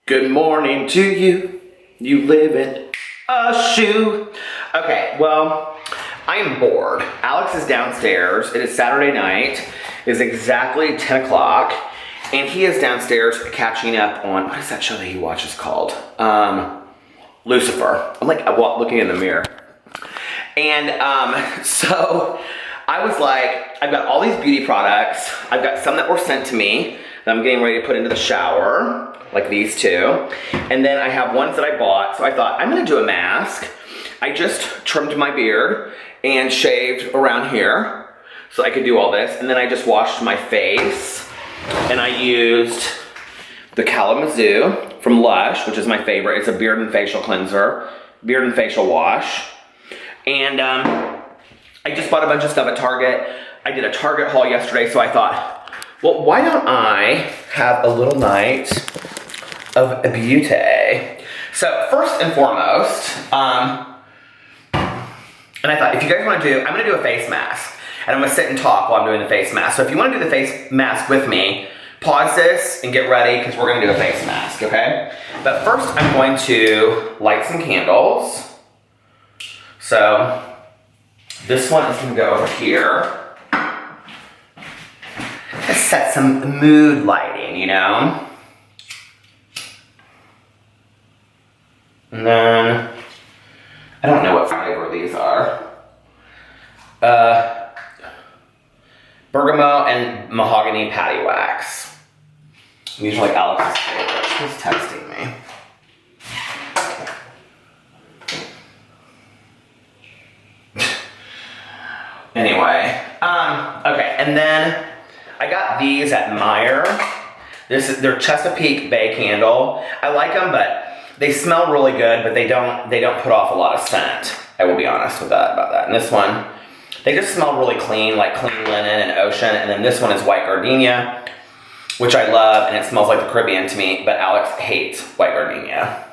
Good morning to you. You live in a shoe. Okay, well, I am bored. Alex is downstairs. It is Saturday night. It is exactly 10 o'clock. And he is downstairs catching up on, what is that show that he watches called? Lucifer. I'm like looking in the mirror. And so I was like, I've got all these beauty products. I've got some that were sent to me that I'm getting ready to put into the shower, like these two. And then I have ones that I bought. So I thought, I'm gonna do a mask. I just trimmed my beard and shaved around here so I could do all this. And then I just washed my face and I used the Kalamazoo from Lush, which is my favorite. It's a beard and facial cleanser, beard and facial wash. And I just bought a bunch of stuff at Target. I did a Target haul yesterday, so I thought, well, why don't I have a little night of beauty? So first and foremost, and I thought, if you guys want to do, I'm going to do a face mask. And I'm going to sit and talk while I'm doing the face mask. So if you want to do the face mask with me, pause this and get ready because we're going to do a face mask, okay? But first, I'm going to light some candles. So this one is going to go over here. Just set some mood lighting, you know? And then, I don't know what flavor these are. Bergamot and mahogany patty wax. These are like Alex's favorites. Who's texting me? Anyway, okay, and then I got these at Meyer. They're Chesapeake Bay candle. I like them, but they smell really good, but they don't put off a lot of scent. I will be honest with about that. And this one, they just smell really clean, like clean linen and ocean. And then this one is white gardenia, which I love, and it smells like the Caribbean to me, but Alex hates white gardenia.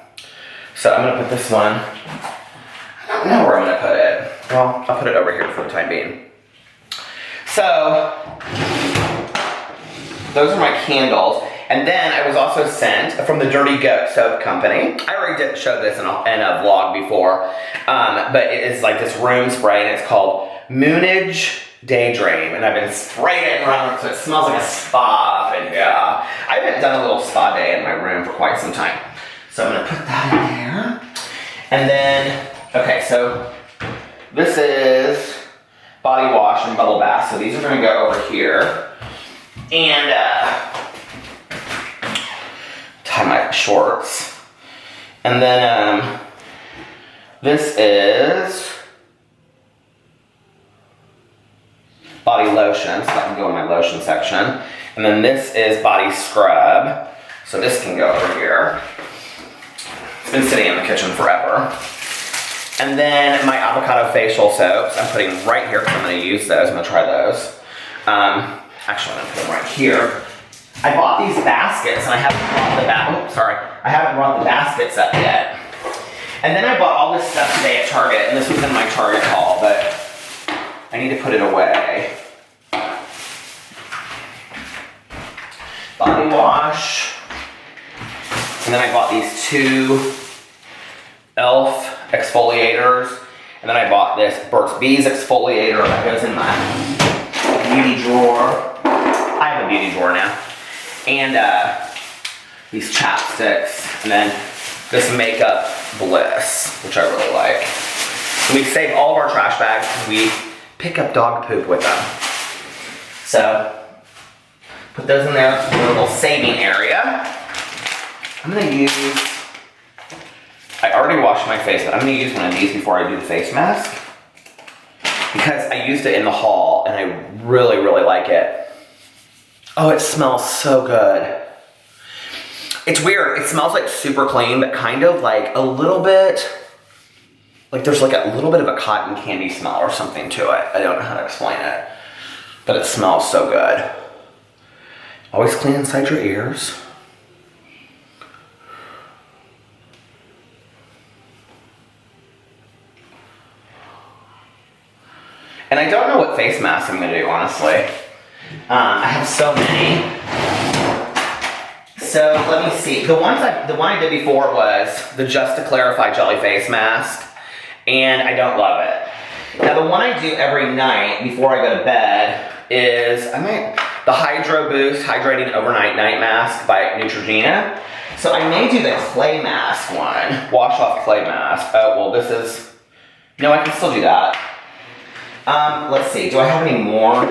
So I'm gonna put this one, I don't know where I'm gonna put it. Well, I'll put it over here for the time being. So, those are my candles. And then I was also sent from the Dirty Goat Soap Company. I already did show this in a vlog before, but it is like this room spray, and it's called Moonage Daydream. And I've been spraying it around so it smells like a spa up in here. I haven't done a little spa day in my room for quite some time. So I'm gonna put that in there. And then, okay, so this is body wash and bubble bath. So these are gonna go over here. And tie my shorts. And then this is body lotion, so that can go in my lotion section. And then this is body scrub. So this can go over here. It's been sitting in the kitchen forever. And then my avocado facial soaps, I'm putting right here because I'm going to use those. I'm going to try those. Actually, I'm going to put them right here. I bought these baskets, and I haven't brought the baskets up yet. And then I bought all this stuff today at Target, and this was in my Target haul, but I need to put it away. Body wash. And then I bought these two e.l.f. exfoliators. And then I bought this Burt's Bees exfoliator that goes in my beauty drawer. I have a beauty drawer now. And these chapsticks. And then this Makeup Bliss, which I really like. And we save all of our trash bags because we pick up dog poop with them. So, put those in there for a little saving area. I'm gonna use, I already washed my face, but I'm gonna use one of these before I do the face mask. Because I used it in the haul and I really, really like it. Oh, it smells so good. It's weird, it smells like super clean, but kind of like a little bit, like there's like a little bit of a cotton candy smell or something to it. I don't know how to explain it, but it smells so good. Always clean inside your ears. And I don't know what face mask I'm gonna do, honestly. I have so So let me see. The one I did before was the Just to Clarify Jelly Face Mask, and I don't love it. Now the one I do every night before I go to bed is the Hydro Boost Hydrating Overnight Night Mask by Neutrogena. So I may do the clay mask one, wash off clay mask. Oh well, this is no, I can still do that. Let's see. Do I have any more?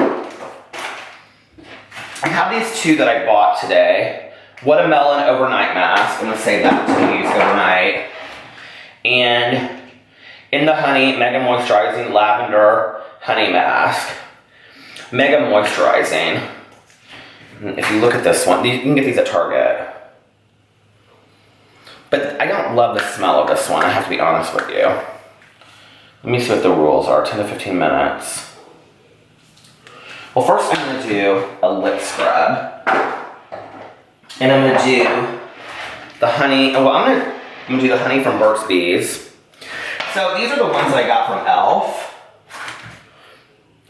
I have these two that I bought today. Watermelon Overnight Mask. I'm going to save that to use overnight. And In the Honey Mega Moisturizing Lavender Honey Mask. Mega Moisturizing. If you look at this one, you can get these at Target. But I don't love the smell of this one, I have to be honest with you. Let me see what the rules are. 10 to 15 minutes. Well, first I'm going to do a lip scrub. And I'm going to do the honey. Well, I'm going to do the honey from Burt's Bees. So these are the ones that I got from e.l.f.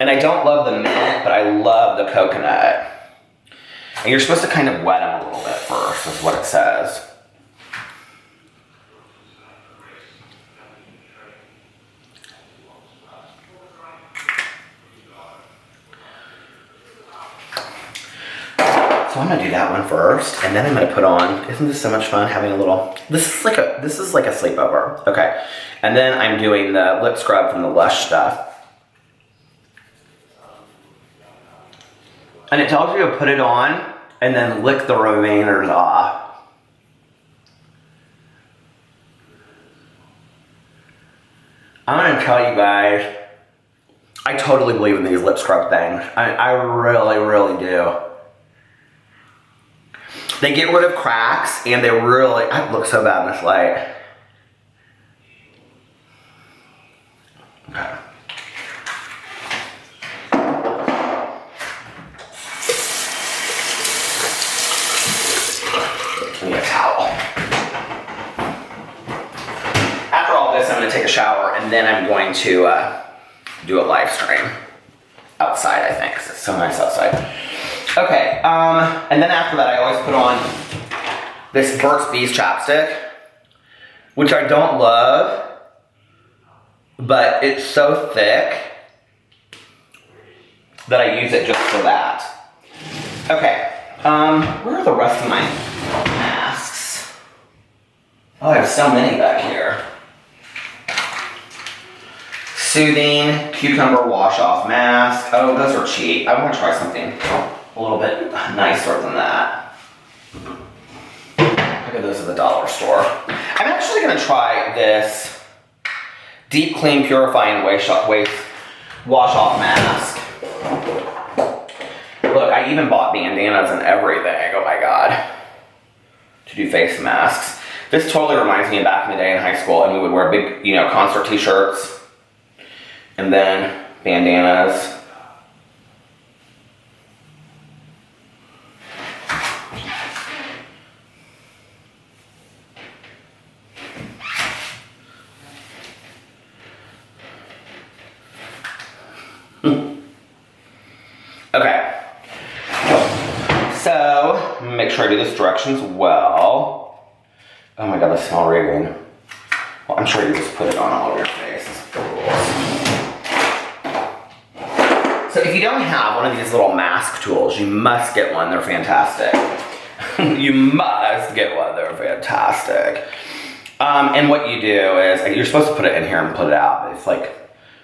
And I don't love the mint, but I love the coconut. And you're supposed to kind of wet them a little bit first, is what it says. So I'm gonna do that one first, and then I'm gonna put on, isn't this so much fun having a little, this is like a sleepover. Okay, and then I'm doing the lip scrub from the Lush stuff. And it tells you to put it on, and then lick the remainers off. I'm gonna tell you guys, I totally believe in these lip scrub things. I really, really do. They get rid of cracks, and they really, I look so bad in this light. Okay. Give me a towel. After all this, I'm going to take a shower, and then I'm going to do a live stream outside, I think, 'cause it's so nice outside. Okay, and then after that I always put on this Burt's Bees chapstick, which I don't love, but it's so thick that I use it just for that. Okay, where are the rest of my masks? Oh, I have so many back here. Soothing Cucumber Wash Off Mask. Oh, those are cheap. I want to try something a little bit nicer than that. Look at those at the dollar store. I'm actually going to try this Deep Clean Purifying Wash Off Mask. Look, I even bought bandanas and everything. Oh my god. To do face masks. This totally reminds me of back in the day in high school, and we would wear big, concert t-shirts and then bandanas. Okay, so make sure I do this directions well. Oh my god, I smell raving. Well, I'm sure you just put it on all over your face. So if you don't have one of these little mask tools, you must get one. They're fantastic. You must get one. They're fantastic. And what you do is, you're supposed to put it in here and put it out, but it's like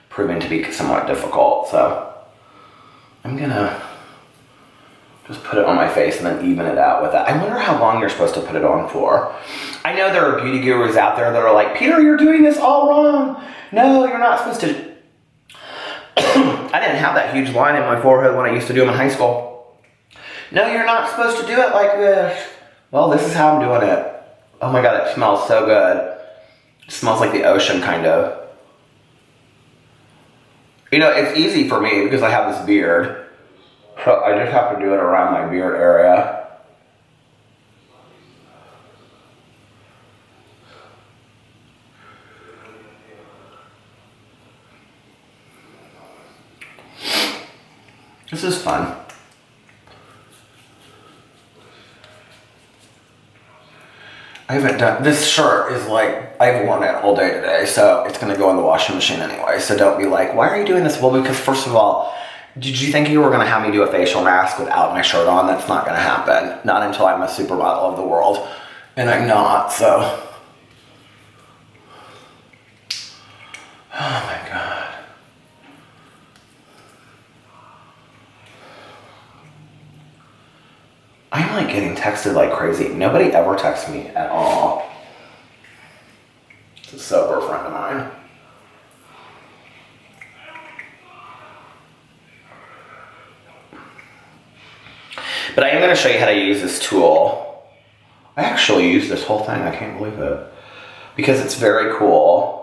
proven to be somewhat difficult. So I'm gonna just put it on my face and then even it out with that. I wonder how long you're supposed to put it on for. I know there are beauty gurus out there that are like, Peter, you're doing this all wrong. No, you're not supposed to. I didn't have that huge line in my forehead when I used to do them in high school. No, you're not supposed to do it like this. Well, this is how I'm doing it. Oh my god, it smells so good. It smells like the ocean, kind of. It's easy for me because I have this beard. So I just have to do it around my beard area. This is fun. I haven't done, this shirt is like, I've worn it all day today, so it's gonna go in the washing machine anyway, so don't be like, why are you doing this? Well, because first of all, did you think you were gonna have me do a facial mask without my shirt on? That's not gonna happen. Not until I'm a supermodel of the world, and I'm not, so. Oh my God. I'm like getting texted like crazy. Nobody ever texts me at all. It's a sober friend of mine. But I am going to show you how to use this tool. I actually used this whole thing. I can't believe it. Because it's very cool.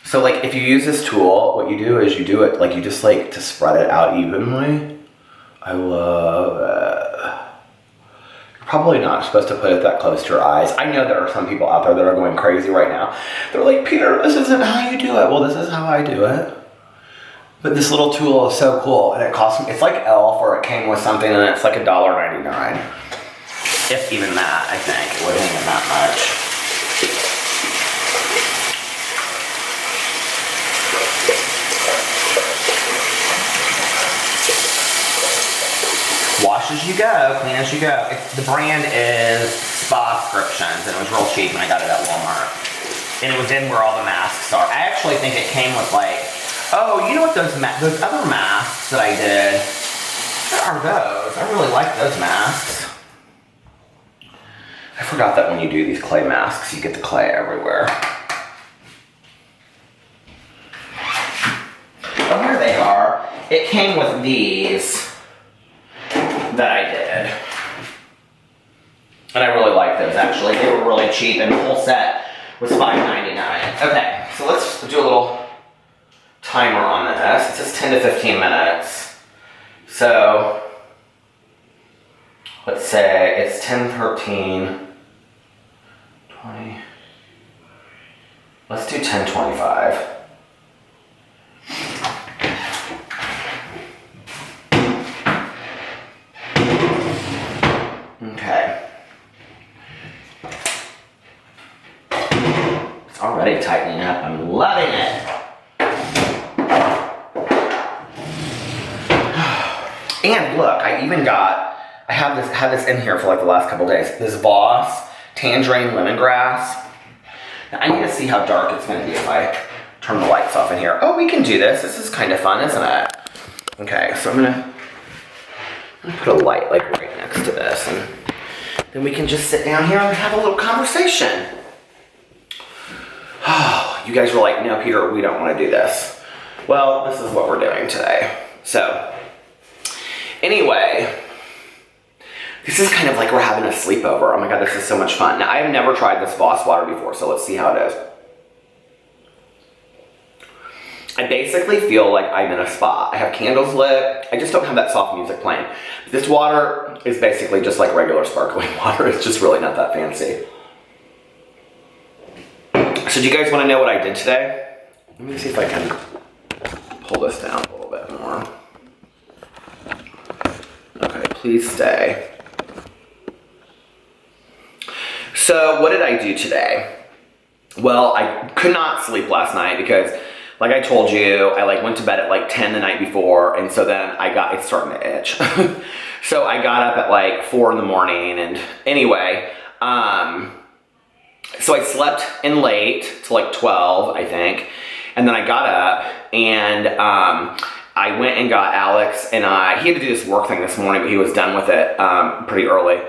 So like if you use this tool, what you do is you do it like you just like to spread it out evenly. I love it. You're probably not supposed to put it that close to your eyes. I know there are some people out there that are going crazy right now. They're like, Peter, this isn't how you do it. Well, this is how I do it. But this little tool is so cool, and it costs me, it's like Elf, or it came with something, and it's like $1.99. If even that, I think. It wasn't even that much. Wash as you go, clean as you go. The brand is Spa Prescriptions, and it was real cheap, and I got it at Walmart. And it was in where all the masks are. I actually think it came with like, oh, you know what those other masks that I did? What are those? I really like those masks. I forgot that when you do these clay masks, you get the clay everywhere. Oh, here they are. It came with these that I did. And I really like those actually. They were really cheap, and the whole set was $5.99. Okay, so let's do a little timer on this. It says 10 to 15 minutes. So let's say it's 10:13, 20. Let's do 10:25. Okay. It's already tightening up. I'm loving it. And look, I have this in here for like the last couple days. This Voss Tangerine Lemongrass. Now I need to see how dark it's going to be if I turn the lights off in here. Oh, we can do this. This is kind of fun, isn't it? Okay, so I'm gonna put a light like right next to this, and then we can just sit down here and have a little conversation. Oh, you guys were like, no, Peter, we don't want to do this. Well, this is what we're doing today. So, anyway, this is kind of like we're having a sleepover. Oh my God, this is so much fun. Now, I have never tried this Voss water before, so let's see how it is. I basically feel like I'm in a spa. I have candles lit. I just don't have that soft music playing. This water is basically just like regular sparkling water. It's just really not that fancy. So do you guys want to know what I did today? Let me see if I can pull this down a little bit more. Okay, please stay. So what did I do today? Well, I could not sleep last night because, like I told you, I like went to bed at like 10 the night before, and so then it's starting to itch. So I got up at like 4 in the morning, and anyway, so I slept in late till like 12, I think, and then I got up and I went and got Alex, and he had to do this work thing this morning, but he was done with it pretty early.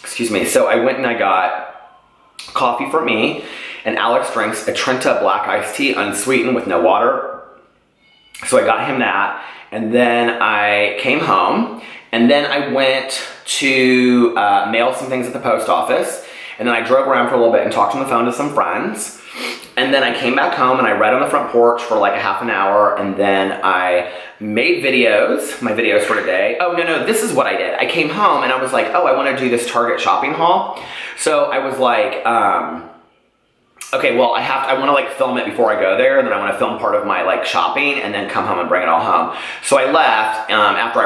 Excuse me. So I went and I got coffee for me, and Alex drinks a Trenta black iced tea, unsweetened with no water. So I got him that, and then I came home, and then I went to mail some things at the post office, and then I drove around for a little bit and talked on the phone to some friends, and then I came back home and I read on the front porch for like a half an hour, and then I made videos, my videos for today. Oh, no, this is what I did. I came home and I was like, oh, I want to do this Target shopping haul. So I was like, okay, well, I want to like film it before I go there, and then I want to film part of my like shopping, and then come home and bring it all home. So I left after I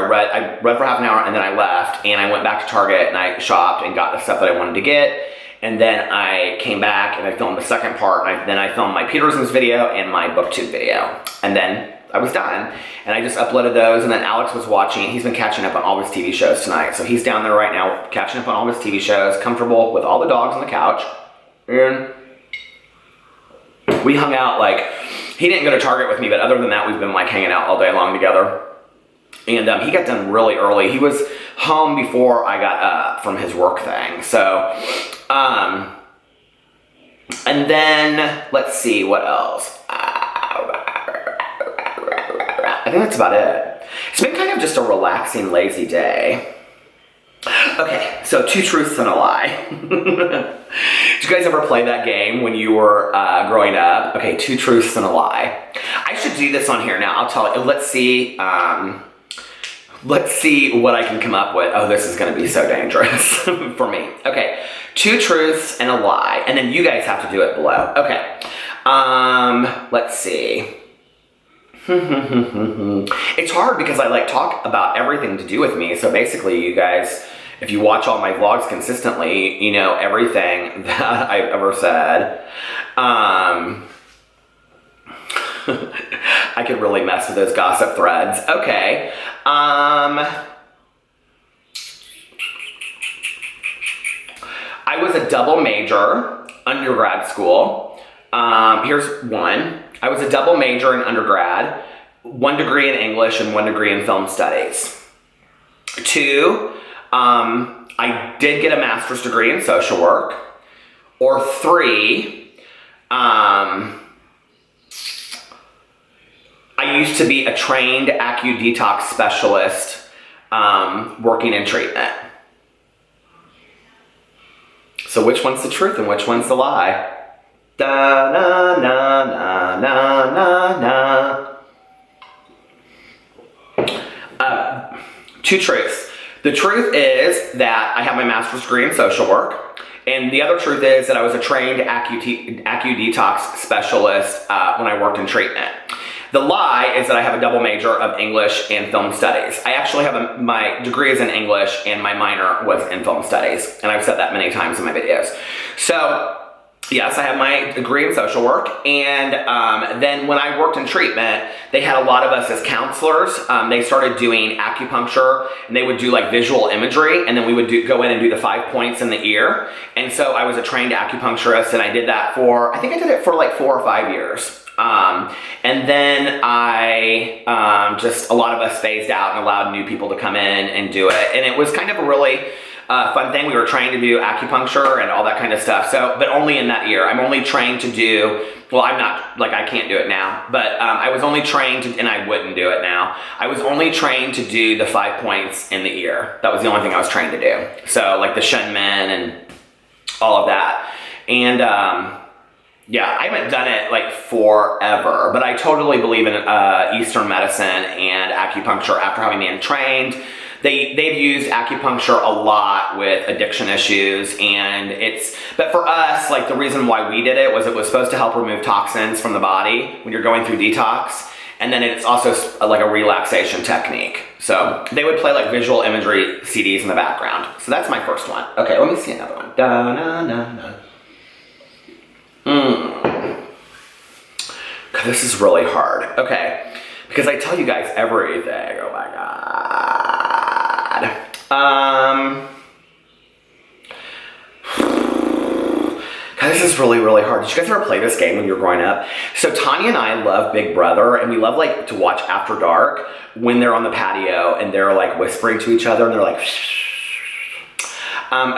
read for half an hour, and then I left, and I went back to Target, and I shopped and got the stuff that I wanted to get, and then I came back and I filmed the second part, and then I filmed my Peterson's video and my BookTube video, and then I was done, and I just uploaded those, and then Alex was watching. He's been catching up on all his TV shows tonight, so he's down there right now catching up on all his TV shows, comfortable with all the dogs on the couch, and we hung out. Like, he didn't go to Target with me, but other than that, we've been like hanging out all day long together. And he got done really early. He was home before I got up from his work thing. So, and then let's see what else. I think that's about it. It's been kind of just a relaxing, lazy day. Okay, so 2 truths and a lie. Did you guys ever play that game when you were growing up? Okay, 2 truths and a lie. I should do this on here now. I'll tell you. Let's see what I can come up with. Oh, this is going to be so dangerous for me. Okay, 2 truths and a lie, and then you guys have to do it below. Okay, let's see. It's hard because I like talk about everything to do with me. So basically, you guys, if you watch all my vlogs consistently, you know everything that I've ever said. I could really mess with those gossip threads. Okay. I was a double major undergrad school. Here's one. I was a double major in undergrad, 1 degree in English and 1 degree in film studies. 2, I did get a master's degree in social work. Or 3, I used to be a trained acu-detox specialist working in treatment. So which one's the truth and which one's the lie? Da na na na na na. 2 truths. The truth is that I have my master's degree in social work, and the other truth is that I was a trained acu-detox specialist when I worked in treatment. The lie is that I have a double major of English and film studies. I actually have my degree is in English and my minor was in film studies, and I've said that many times in my videos. So yes, I have my degree in social work, and then when I worked in treatment, they had a lot of us as counselors. They started doing acupuncture, and they would do like visual imagery, and then we would go in and do the 5 points in the ear. And so I was a trained acupuncturist, and I did that I think I did it for like 4 or 5 years. And then just a lot of us phased out and allowed new people to come in and do it. And it was kind of a really fun thing. We were trained to do acupuncture and all that kind of stuff. So, but only in that year. I'm only trained to do, well, I'm not, like I can't do it now, but I was only trained to, and I wouldn't do it now. I was only trained to do the 5 points in the ear. That was the only thing I was trained to do. So like the Shenmen and all of that. And, yeah, I haven't done it like forever, but I totally believe in Eastern medicine and acupuncture after having been trained. They've used acupuncture a lot with addiction issues, and but for us, like the reason why we did it was supposed to help remove toxins from the body when you're going through detox, and then it's also like a relaxation technique. So they would play like visual imagery CDs in the background. So that's my first one. Okay, let me see another one. Da-na-na-na. God, this is really hard. Okay, because I tell you guys everything. Oh my God. God, this is really, really hard. Did you guys ever play this game when you were growing up? So Tanya and I love Big Brother, and we love like to watch After Dark when they're on the patio and they're like whispering to each other and they're like,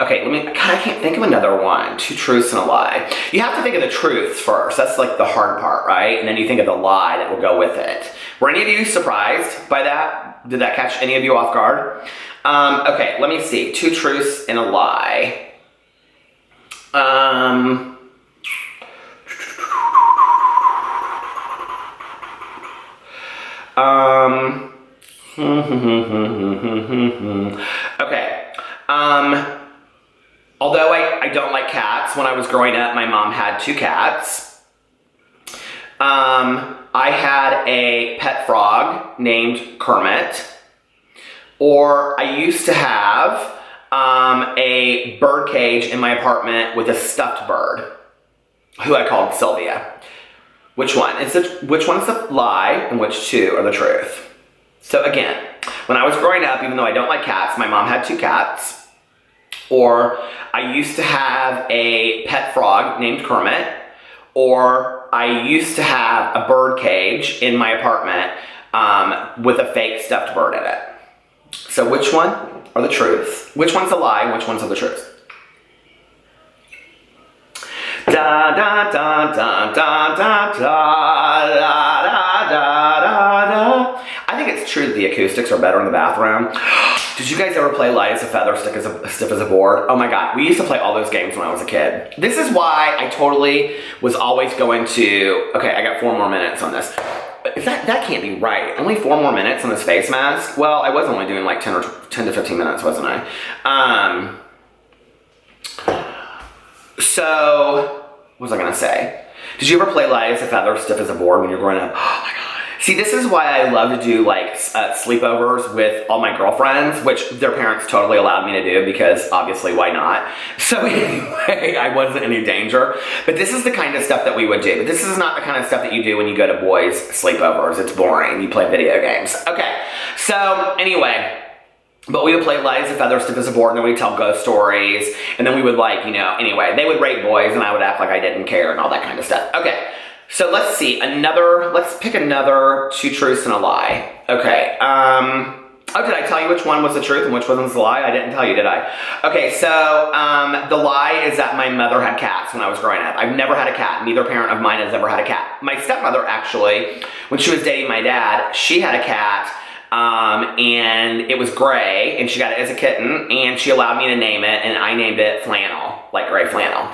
okay, God, I can't think of another one. 2 truths and a lie. You have to think of the truths first. That's like the hard part, right? And then you think of the lie that will go with it. Were any of you surprised by that? Did that catch any of you off guard? Okay, let me see. 2 truths and a lie. Okay. Although I I don't like cats. When I was growing up, my mom had 2 cats. I had a pet frog named Kermit. Or I used to have a bird cage in my apartment with a stuffed bird, who I called Sylvia. Which one is the lie and which 2 are the truth? So again, when I was growing up, even though I don't like cats, my mom had 2 cats. Or I used to have a pet frog named Kermit. Or I used to have a bird cage in my apartment with a fake stuffed bird in it. So which one are the truth? Which one's a lie and which ones are the truth? Da da da da da da da da da da da. I think it's true that the acoustics are better in the bathroom. Did you guys ever play light as a feather, stiff as a board? Oh my God, we used to play all those games when I was a kid. This is why I totally was always going to, okay, I got 4 more minutes on this. That can't be right. Only 4 more minutes on this face mask? Well, I was only doing like 10 to 15 minutes, wasn't I? So, what was I gonna say? Did you ever play light as a feather, stiff as a board when you were growing up? Oh my God. See, this is why I love to do like sleepovers with all my girlfriends, which their parents totally allowed me to do because obviously why not? So anyway, I wasn't in any danger. But this is the kind of stuff that we would do. But this is not the kind of stuff that you do when you go to boys' sleepovers. It's boring. You play video games. Okay, so anyway. But we would play light as a feather, stiff as a board, and then we'd tell ghost stories. And then we would like, anyway, they would rape boys and I would act like I didn't care and all that kind of stuff. Okay. So let's see, let's pick another 2 truths and a lie. Okay, oh, did I tell you which one was the truth and which one was the lie? I didn't tell you, did I? Okay, so the lie is that my mother had cats when I was growing up. I've never had a cat. Neither parent of mine has ever had a cat. My stepmother, actually, when she was dating my dad, she had a cat, and it was gray, and she got it as a kitten, and she allowed me to name it, and I named it Flannel, like gray flannel.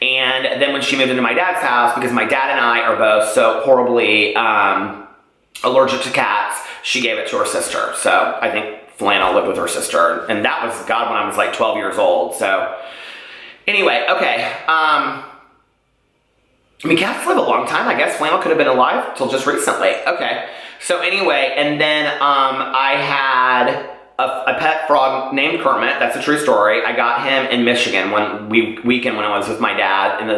And then when she moved into my dad's house, because my dad and I are both so horribly allergic to cats, she gave it to her sister. So I think Flannel lived with her sister. And that was, God, when I was like 12 years old. So anyway, okay. I mean, cats live a long time. I guess Flannel could have been alive till just recently. Okay. So anyway, and then I had a pet frog named Kermit. That's a true story. I got him in Michigan one weekend when I was with my dad in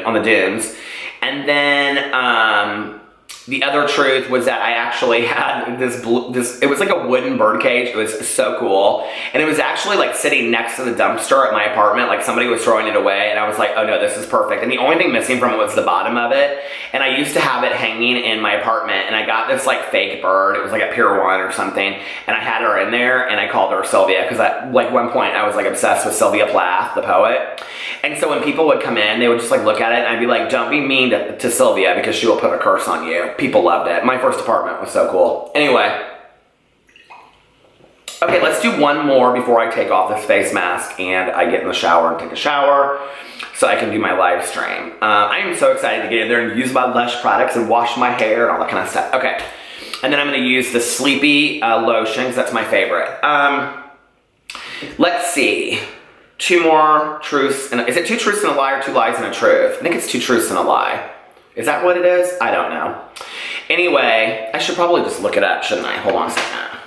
on the dunes. And then the other truth was that I actually had this, it was like a wooden bird cage. It was so cool. And it was actually like sitting next to the dumpster at my apartment. Like somebody was throwing it away and I was like, oh no, this is perfect. And the only thing missing from it was the bottom of it. And I used to have it hanging in my apartment and I got this like fake bird. It was like at Pier 1 or something. And I had her in there and I called her Sylvia because at like one point I was like obsessed with Sylvia Plath, the poet. And so when people would come in, they would just like look at it and I'd be like, don't be mean to Sylvia because she will put a curse on you. People loved it. My first apartment was so cool. Anyway. Okay, let's do one more before I take off this face mask and I get in the shower and take a shower so I can do my live stream. I am so excited to get in there and use my Lush products and wash my hair and all that kind of stuff. Okay. And then I'm going to use the Sleepy lotion because that's my favorite. Let's see. 2 more truths. Is it 2 truths and a lie or 2 lies and a truth? I think it's 2 truths and a lie. Is that what it is? I don't know. Anyway, I should probably just look it up, shouldn't I? Hold on a second.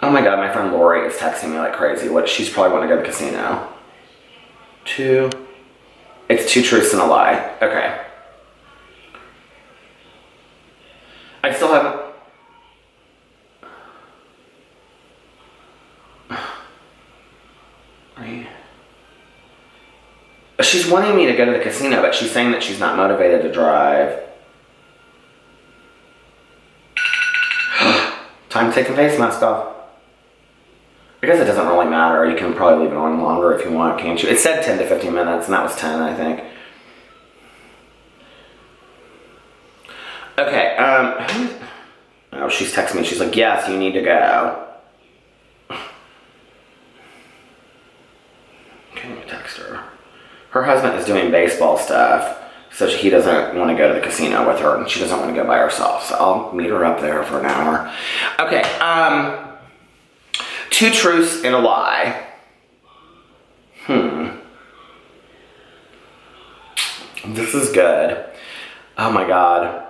Oh my God, my friend Lori is texting me like crazy. She's probably want to go to the casino. 2. It's 2 truths and a lie. Okay. I still haven't. She's wanting me to go to the casino, but she's saying that she's not motivated to drive. Time to take the face mask off. I guess it doesn't really matter. You can probably leave it on longer if you want, can't you? It said 10 to 15 minutes, and that was 10, I think. Okay, oh, she's texting me. She's like, yes, you need to go. Can you text her? Her husband is doing baseball stuff, so he doesn't want to go to the casino with her, and she doesn't want to go by herself, so I'll meet her up there for an hour. Okay, 2 truths and a lie. This is good. Oh my God.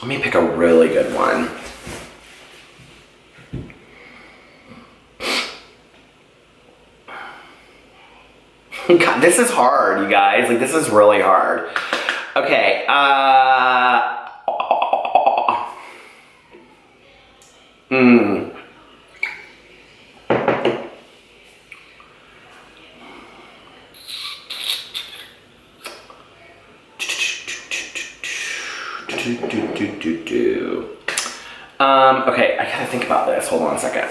Let me pick a really good one. God, this is hard, you guys. Like, this is really hard. Okay, okay, I gotta think about this. Hold on a second.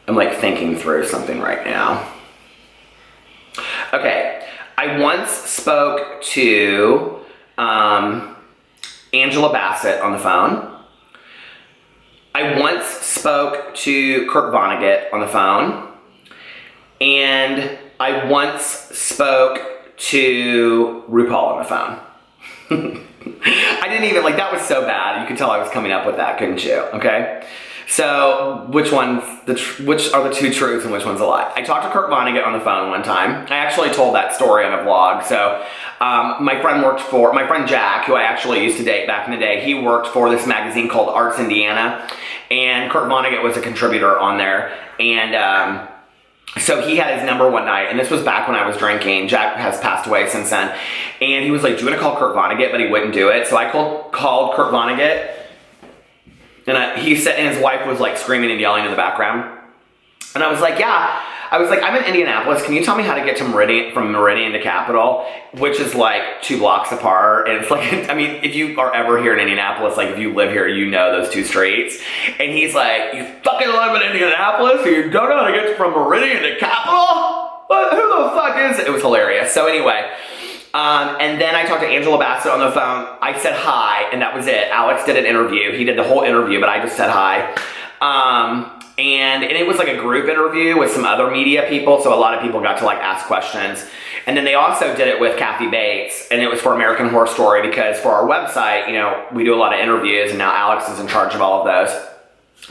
I'm like thinking through something right now. Okay, I once spoke to Angela Bassett on the phone. I once spoke to Kurt Vonnegut on the phone. And I once spoke to RuPaul on the phone. I didn't even, like, that was so bad. You could tell I was coming up with that, couldn't you? Okay? So, which are the two truths and which one's a lie? I talked to Kurt Vonnegut on the phone one time. I actually told that story on a vlog. So, my friend Jack, who I actually used to date back in the day, he worked for this magazine called Arts Indiana. And Kurt Vonnegut was a contributor on there. And, so he had his number one night, and this was back when I was drinking. Jack has passed away since then. And he was like, do you want to call Kurt Vonnegut? But he wouldn't do it. So I called Kurt Vonnegut. And he said, and his wife was like screaming and yelling in the background. And I was like, yeah. I was like, I'm in Indianapolis. Can you tell me how to get to from Meridian to Capitol? Which is like 2 blocks apart. And it's like, I mean, if you are ever here in Indianapolis, like if you live here, you know those 2 streets. And he's like, you fucking live in Indianapolis? So you don't know how to get from Meridian to Capitol? What? Who the fuck is it? It was hilarious. So anyway, and then I talked to Angela Bassett on the phone. I said hi, and that was it. Alex did an interview. He did the whole interview, but I just said hi. And it was like a group interview with some other media people, so a lot of people got to like ask questions. And then they also did it with Kathy Bates, and it was for American Horror Story, because for our website, you know, we do a lot of interviews, and now Alex is in charge of all of those.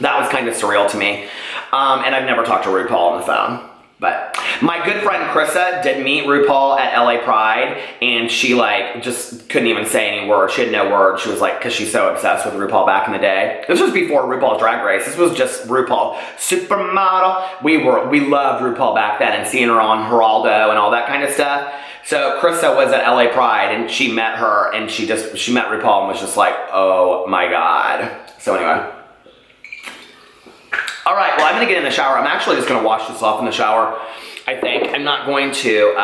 That was kind of surreal to me. And I've never talked to RuPaul on the phone. But my good friend Krissa did meet RuPaul at LA Pride, and she like just couldn't even say any words. She had no words. She was like, because she's so obsessed with RuPaul back in the day. This was before RuPaul's Drag Race. This was just RuPaul Supermodel. We loved RuPaul back then, and seeing her on Geraldo and all that kind of stuff. So Krissa was at LA Pride, and she met her, and she met RuPaul and was just like, oh my God. So anyway. All right, well, I'm gonna get in the shower. I'm actually just gonna wash this off in the shower, I think. I'm not going to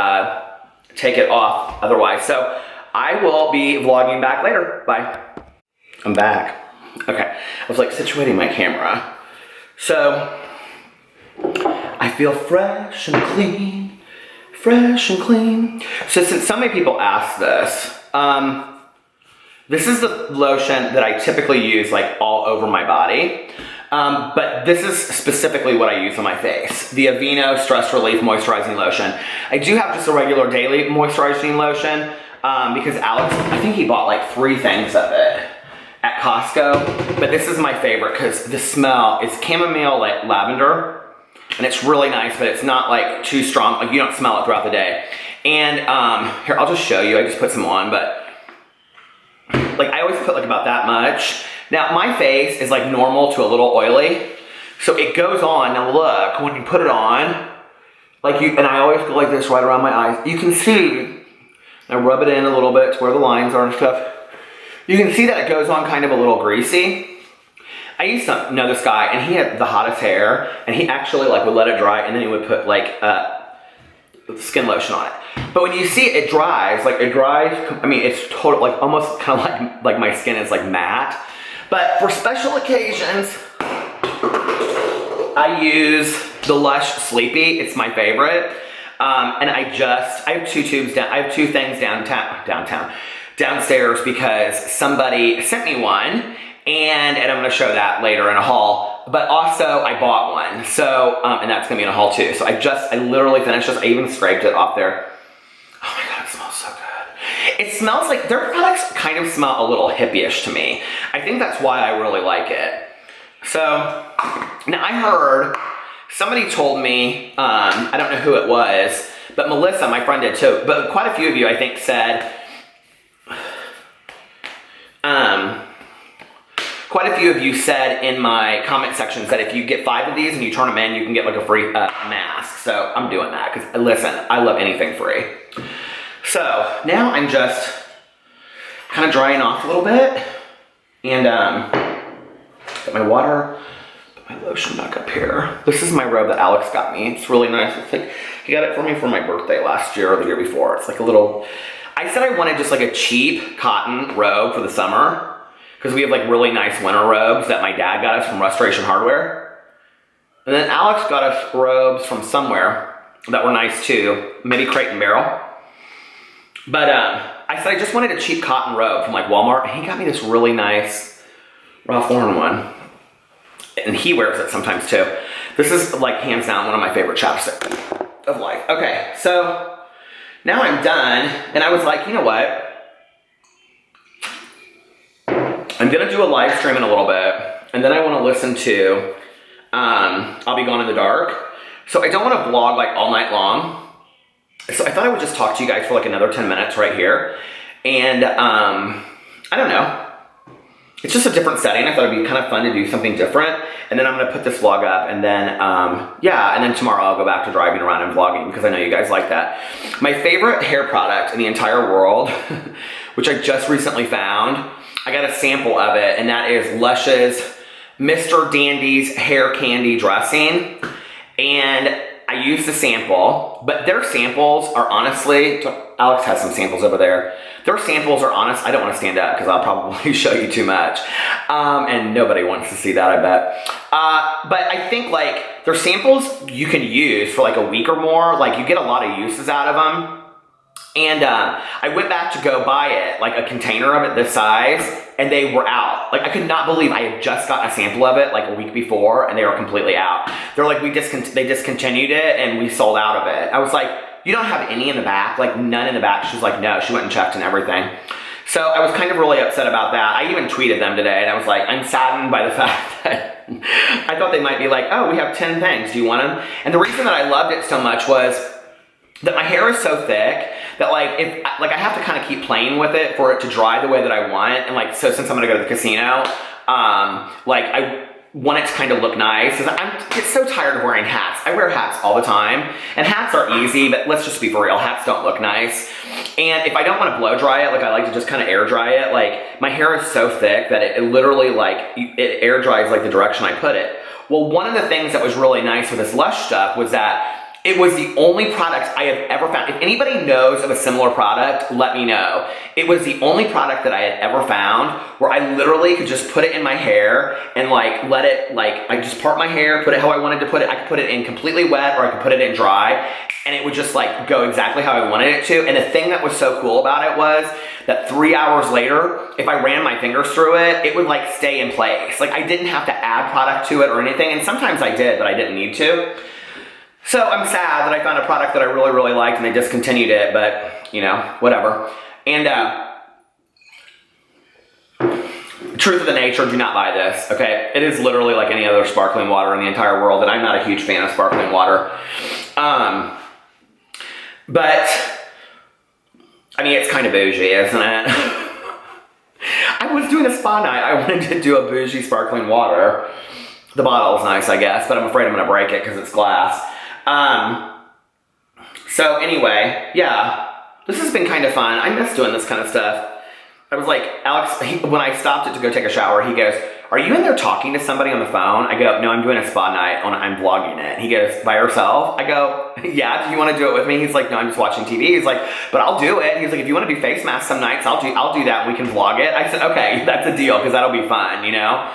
take it off otherwise. So I will be vlogging back later. Bye. I'm back. Okay, I was like situating my camera. So I feel fresh and clean, fresh and clean. So since so many people ask this, this is the lotion that I typically use like all over my body. But this is specifically what I use on my face. The Aveeno Stress Relief Moisturizing Lotion. I do have just a regular daily moisturizing lotion because Alex, I think he bought like 3 things of it at Costco. But this is my favorite because the smell is chamomile like lavender. And it's really nice, but it's not like too strong. Like you don't smell it throughout the day. And here, I'll just show you. I just put some on, but like I always put like about that much. Now, my face is like normal to a little oily, so it goes on. Now look, when you put it on, like and I always go like this right around my eyes. You can see, I rub it in a little bit to where the lines are and stuff. You can see that it goes on kind of a little greasy. I used to know this guy, and he had the hottest hair, and he actually like would let it dry, and then he would put like skin lotion on it. But when you see it, it dries, I mean, it's total, like almost kind of like my skin is like matte. But for special occasions, I use the Lush Sleepy. It's my favorite. And I have 2 tubes down. I have 2 things downstairs because somebody sent me one, and I'm going to show that later in a haul. But also, I bought one. So, and that's going to be in a haul too. So I literally finished this. I even scraped it off there. Oh my God, it smells so good. It smells like, their products kind of smell a little hippie-ish to me. I think that's why I really like it. So, now I heard, somebody told me, I don't know who it was, but Melissa, my friend, did too, but quite a few of you, I think, said, quite a few of you said in my comment sections that if you get 5 of these and you turn them in, you can get like a free mask. So I'm doing that because, listen, I love anything free. So now I'm just kind of drying off a little bit, and get my water, put my lotion back up here. This is my robe that Alex got me. It's really nice. It's like, he got it for me for my birthday last year or the year before. It's like a little, I said I wanted just like a cheap cotton robe for the summer, because we have like really nice winter robes that my dad got us from Restoration Hardware. And then Alex got us robes from somewhere that were nice too, maybe Crate and Barrel. But I said I just wanted a cheap cotton robe from like Walmart, and he got me this really nice Ralph Lauren one. And he wears it sometimes too. This is like hands down one of my favorite chapstick of life. Okay, so now I'm done, and I was like, you know what? I'm gonna do a live stream in a little bit, and then I wanna listen to I'll Be Gone in the Dark. So I don't wanna vlog like all night long. So I thought I would just talk to you guys for like another 10 minutes right here. And I don't know. It's just a different setting. I thought it'd be kind of fun to do something different. And then I'm gonna put this vlog up, and then, yeah, and then tomorrow I'll go back to driving around and vlogging because I know you guys like that. My favorite hair product in the entire world, which I just recently found, I got a sample of it, and that is Lush's Mr. Dandy's Hair Candy Dressing. And I used the sample, but their samples are honestly, Alex has some samples over there. Their samples are honest. I don't want to stand up because I'll probably show you too much. And nobody wants to see that, I bet. But I think like their samples you can use for like a week or more. Like you get a lot of uses out of them. And I went back to go buy it, like a container of it this size, and they were out. Like I could not believe I had just gotten a sample of it like a week before, and they were completely out. They're like, they discontinued it and we sold out of it. I was like, you don't have any in the back? Like none in the back? She's like, no, she went and checked and everything. So I was kind of really upset about that. I even tweeted them today, and I was like, I'm saddened by the fact that I thought they might be like, oh, we have 10 things, do you want them? And the reason that I loved it so much was that my hair is so thick that like if like I have to kind of keep playing with it for it to dry the way that I want. And like, so since I'm gonna go to the casino, like I want it to kind of look nice, because I get so tired of wearing hats. I wear hats all the time, and hats are easy, but let's just be for real, hats don't look nice. And if I don't want to blow dry it, like I like to just kind of air dry it, like my hair is so thick that it literally like, it air dries like the direction I put it. Well, one of the things that was really nice with this Lush stuff was that it was the only product I have ever found. If anybody knows of a similar product, let me know. It was the only product that I had ever found where I literally could just put it in my hair and like let it, like I just part my hair, put it how I wanted to put it. I could put it in completely wet, or I could put it in dry, and it would just like go exactly how I wanted it to. And the thing that was so cool about it was that 3 hours later, if I ran my fingers through it, it would like stay in place. Like I didn't have to add product to it or anything. And sometimes I did, but I didn't need to. So I'm sad that I found a product that I really, really liked and they discontinued it, but you know, whatever. And truth of the nature, do not buy this, okay? It is literally like any other sparkling water in the entire world, and I'm not a huge fan of sparkling water. But, I mean, it's kind of bougie, isn't it? I was doing a spa night. I wanted to do a bougie sparkling water. The bottle's nice, I guess, but I'm afraid I'm gonna break it because it's glass. So anyway, yeah, this has been kind of fun. I miss doing this kind of stuff. I was like, Alex, when I stopped it to go take a shower, he goes, are you in there talking to somebody on the phone? I go, no, I'm doing a spa night, I'm vlogging it. He goes, by yourself? I go, yeah, do you want to do it with me? He's like, no, I'm just watching TV. He's like, but I'll do it. He's like, if you want to do face masks some nights, I'll do that and we can vlog it. I said, okay, that's a deal, because that'll be fun, you know?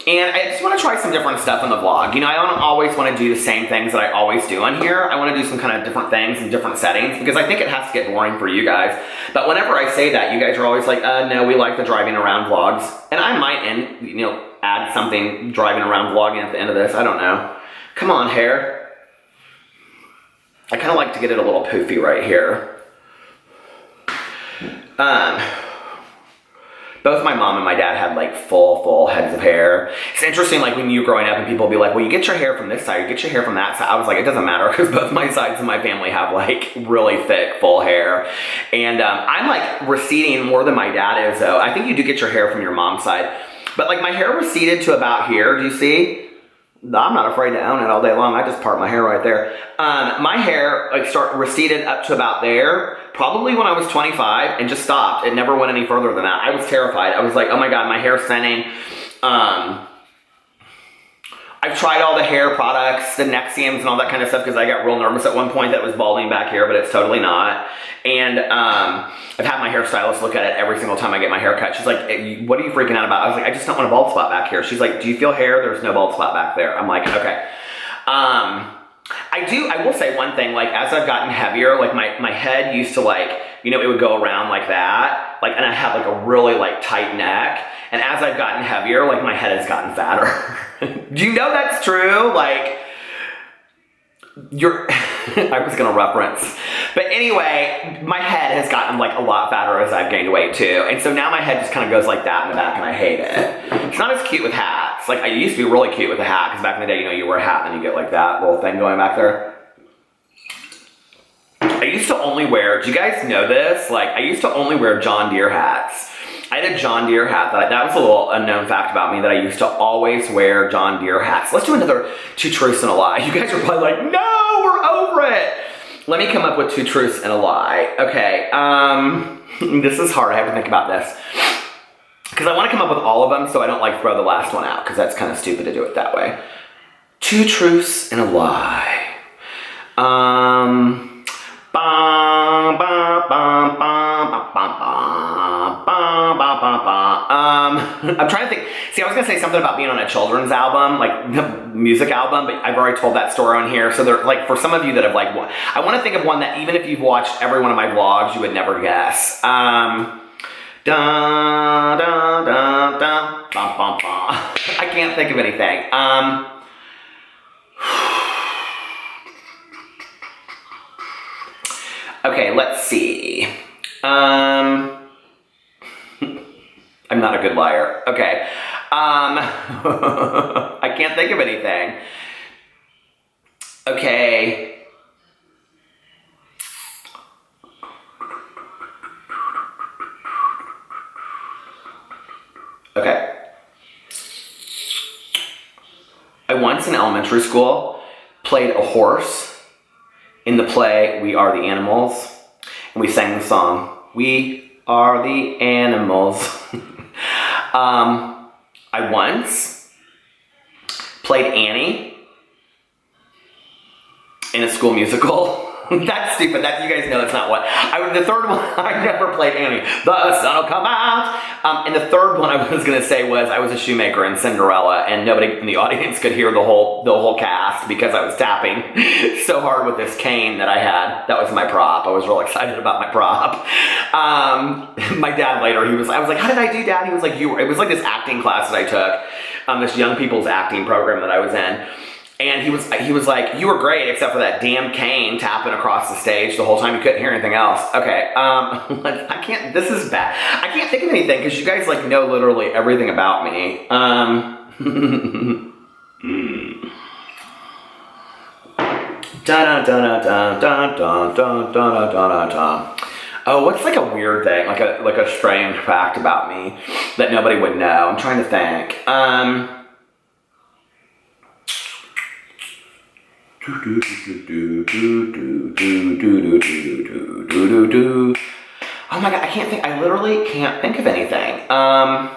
And I just want to try some different stuff in the vlog. You know, I don't always want to do the same things that I always do on here. I want to do some kind of different things in different settings, because I think it has to get boring for you guys. But whenever I say that, you guys are always like, no, we like the driving around vlogs. And I might add something driving around vlogging at the end of this. I don't know. Come on, hair. I kind of like to get it a little poofy right here. Um, both my mom and my dad had like full heads of hair. It's interesting, like when you were growing up and people would be like, well, you get your hair from this side, you get your hair from that side. I was like, it doesn't matter because both my sides of my family have like really thick, full hair. And I'm like receding more than my dad is though. I think you do get your hair from your mom's side. But like my hair receded to about here, do you see? I'm not afraid to own it all day long. I just part my hair right there. My hair like receded up to about there, probably when I was 25, and just stopped. It never went any further than that. I was terrified. I was like, oh my God, my hair's thinning. I've tried all the hair products, the Nexiums and all that kind of stuff because I got real nervous at one point that it was balding back here, but it's totally not. And I've had my hairstylist look at it every single time I get my hair cut. She's like, what are you freaking out about? I was like, I just don't want a bald spot back here. She's like, do you feel hair? There's no bald spot back there. I'm like, okay. I will say one thing, like as I've gotten heavier, like my head used to like, you know, it would go around like that. Like, and I have like a really like tight neck. And as I've gotten heavier, like my head has gotten fatter. Do you know that's true? Like, I was gonna reference. But anyway, my head has gotten like a lot fatter as I've gained weight too. And so now my head just kind of goes like that in the back and I hate it. It's not as cute with hats. Like I used to be really cute with a hat because back in the day, you know, you wear a hat and you get like that little thing going back there. I used to only wear, do you guys know this? Like I used to only wear John Deere hats. I had a John Deere hat that was a little unknown fact about me that I used to always wear John Deere hats. Let's do another 2 truths and a lie. You guys are probably like, no, we're over it. Let me come up with 2 truths and a lie. Okay, this is hard. I have to think about this. Because I want to come up with all of them so I don't like throw the last one out because that's kind of stupid to do it that way. 2 truths and a lie. I'm trying to think. See, I was gonna say something about being on a children's album, like the music album, but I've already told that story on here. So they're like, for some of you that have like, I want to think of one that even if you've watched every one of my vlogs, you would never guess. I can't think of anything. Okay, let's see. I'm not a good liar. Okay. I can't think of anything. Okay. Okay. I once in elementary school played a horse in the play We Are the Animals, and we sang the song, We Are the Animals. I once played Annie in a school musical. That's stupid. That you guys know that's not what. The third one, I never played Annie. The sun will come out. And the third one I was gonna say was I was a shoemaker in Cinderella, and nobody in the audience could hear the whole cast because I was tapping so hard with this cane that I had. That was my prop. I was real excited about my prop. My dad later, I was like, how did I do, Dad? He was like, it was like this acting class that I took, this young people's acting program that I was in. And he was like, you were great except for that damn cane tapping across the stage the whole time. You couldn't hear anything else. Okay, I can't, this is bad. I can't think of anything because you guys like know literally everything about me. Oh, what's like a weird thing, like a strange fact about me that nobody would know? I'm trying to think. Oh my God, I literally can't think of anything. I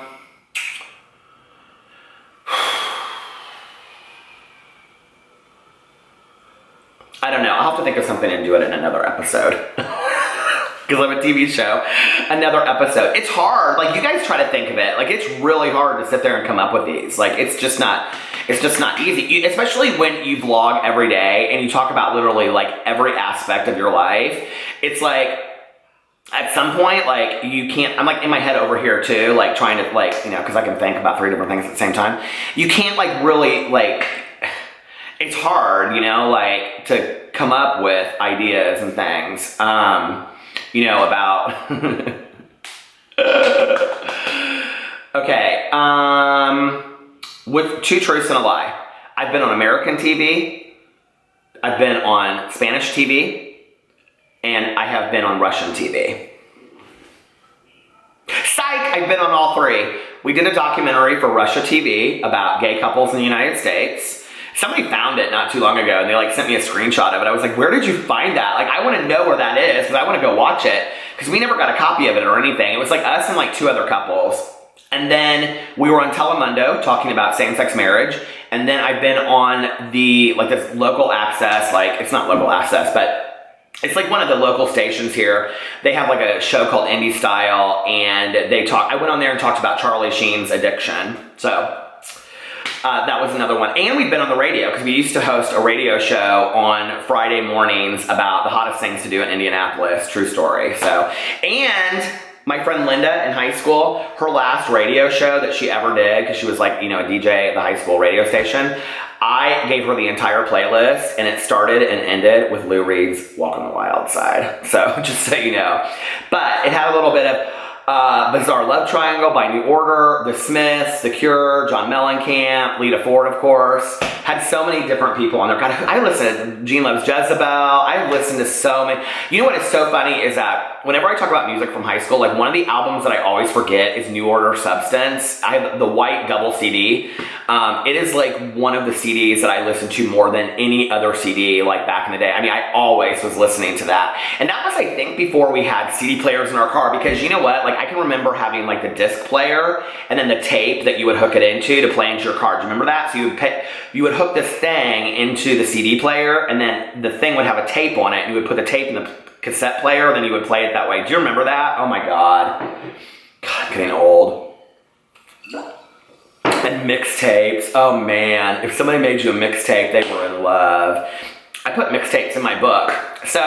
don't know, I'll have to think of something and do it in another episode. Because I'm a TV show, another episode. It's hard, like you guys try to think of it. Like it's really hard to sit there and come up with these. Like it's just not easy. Especially when you vlog every day and you talk about literally like every aspect of your life. It's like, at some point, like you can't, I'm like in my head over here too, like trying to like, you know, because I can think about 3 different things at the same time. You can't like really like, it's hard, you know, like to come up with ideas and things. you know, about... Okay, with 2 truths and a lie. I've been on American TV, I've been on Spanish TV, and I have been on Russian TV. Psych! I've been on all 3. We did a documentary for Russia TV about gay couples in the United States. Somebody found it not too long ago, and they like sent me a screenshot of it. I was like, where did you find that? Like, I want to know where that is, because I want to go watch it, because we never got a copy of it or anything. It was like us and like 2 other couples. And then we were on Telemundo talking about same-sex marriage. And then I've been on the, like this local access, like, it's not local access, but it's like one of the local stations here. They have like a show called Indie Style, and I went on there and talked about Charlie Sheen's addiction. So that was another one. And we've been on the radio, because we used to host a radio show on Friday mornings about the hottest things to do in Indianapolis. True story. So, and my friend Linda in high school, her last radio show that she ever did, because she was like, you know, a DJ at the high school radio station, I gave her the entire playlist, and it started and ended with Lou Reed's Walk on the Wild Side. So, just so you know. But it had a little bit of Bizarre Love Triangle by New Order, The Smiths, The Cure, John Mellencamp, Lita Ford, of course. Had so many different people on there. God, I listened to Gene Loves Jezebel. I listened to so many. You know what is so funny is that whenever I talk about music from high school, like one of the albums that I always forget is New Order Substance. I have the white double CD. It is like one of the CDs that I listened to more than any other CD like back in the day. I mean, I always was listening to that. And that was, I think, before we had CD players in our car, because you know what? Like, I can remember having like the disc player and then the tape that you would hook it into to play into your car. Do you remember that? So you would hook this thing into the CD player, and then the thing would have a tape on it, and you would put the tape in the cassette player, and then you would play it that way. Do you remember that? Oh my God. God, I'm getting old. And mixtapes. Oh man, if somebody made you a mixtape, they were in love. I put mixtapes in my book. So,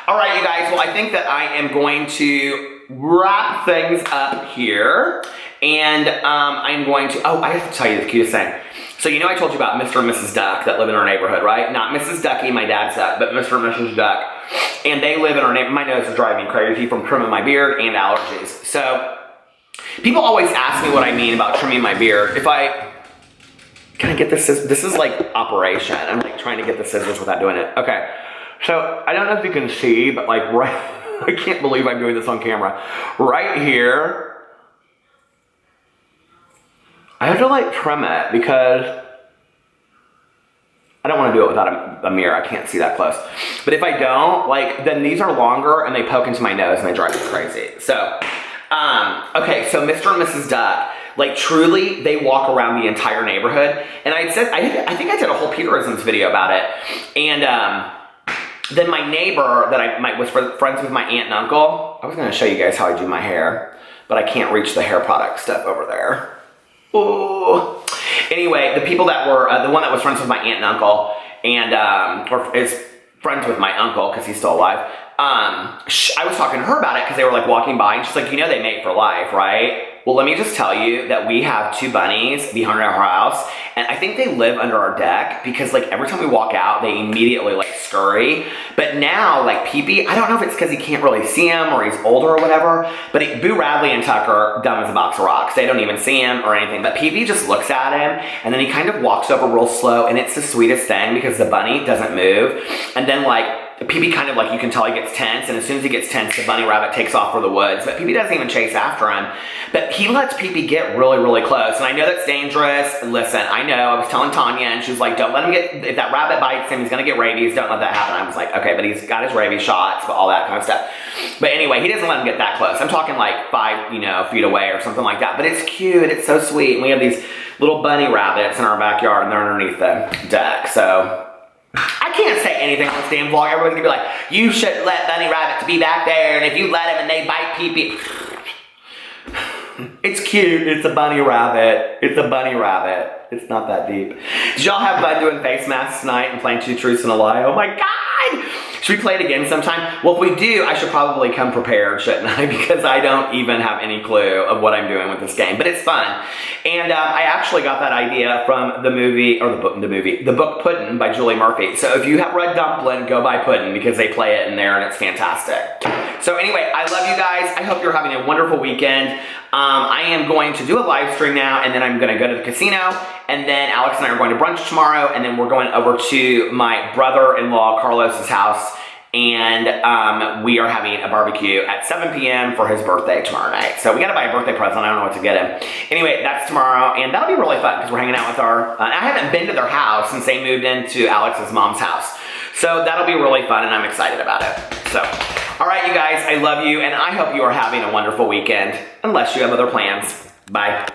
all right, you guys. Well, I think that I am going to wrap things up here. And I'm going to, I have to tell you the cutest thing. So, you know, I told you about Mr. and Mrs. Duck that live in our neighborhood, right? Not Mrs. Ducky, my dad's duck, but Mr. and Mrs. Duck. And they live in our neighborhood. My nose is driving me crazy from trimming my beard and allergies. So, people always ask me what I mean about trimming my beard. Can I get the scissors? This is like operation. I'm like trying to get the scissors without doing it. Okay. So, I don't know if you can see, but like I can't believe I'm doing this on camera. Right here, I have to like trim it because I don't want to do it without a mirror. I can't see that close. But if I don't, like, then these are longer and they poke into my nose and they drive me crazy. So, okay, so Mr. and Mrs. Duck, like truly, they walk around the entire neighborhood. And I think I did a whole Peterisms video about it. And then my neighbor that I was friends with my aunt and uncle, I was going to show you guys how I do my hair, but I can't reach the hair product stuff over there. Ooh. Anyway, the people that were, the one that was friends with my aunt and uncle, and, or is friends with my uncle, because he's still alive, I was talking to her about it, because they were like walking by, and she's like, you know they mate for life, right? Well, let me just tell you that we have 2 bunnies behind our house, and I think they live under our deck, because like every time we walk out, they immediately like scurry. But now, like Pee-Pee, I don't know if it's because he can't really see him or he's older or whatever, but Boo Radley and Tucker, dumb as a box of rocks. They don't even see him or anything, but Pee-Pee just looks at him, and then he kind of walks over real slow, and it's the sweetest thing because the bunny doesn't move. And then like, Pee-Pee kind of like, you can tell he gets tense, and as soon as he gets tense, the bunny rabbit takes off for the woods, but Pee-Pee doesn't even chase after him. But he lets Pee-Pee get really, really close, and I know that's dangerous. Listen, I know, I was telling Tanya, and she was like, don't let him get, if that rabbit bites him, he's gonna get rabies, don't let that happen. I was like, okay, but he's got his rabies shots, but all that kind of stuff. But anyway, he doesn't let him get that close. I'm talking like 5, feet away or something like that, but it's cute, it's so sweet, and we have these little bunny rabbits in our backyard, and they're underneath the deck, so I can't say anything on this damn vlog. Everybody's gonna be like, you shouldn't let bunny rabbits be back there, and if you let them and they bite Pee-Pee. It's cute, it's a bunny rabbit. It's a bunny rabbit. It's not that deep. Did y'all have fun doing face masks tonight and playing 2 truths and a lie? Oh my God! Should we play it again sometime? Well, if we do, I should probably come prepared, shouldn't I? Because I don't even have any clue of what I'm doing with this game, but it's fun. And I actually got that idea from the movie, or the book Puddin' by Julie Murphy. So if you have read Dumplin', go buy Puddin' because they play it in there and it's fantastic. So anyway, I love you guys. I hope you're having a wonderful weekend. I am going to do a live stream now, and then I'm going to go to the casino, and then Alex and I are going to brunch tomorrow, and then we're going over to my brother-in-law Carlos's house, and we are having a barbecue at 7 p.m. for his birthday tomorrow night. So we got to buy a birthday present. I don't know what to get him. Anyway, that's tomorrow, and that'll be really fun because we're hanging out with our. I haven't been to their house since they moved into Alex's mom's house. So that'll be really fun, and I'm excited about it. So, all right, you guys, I love you, and I hope you are having a wonderful weekend, unless you have other plans. Bye.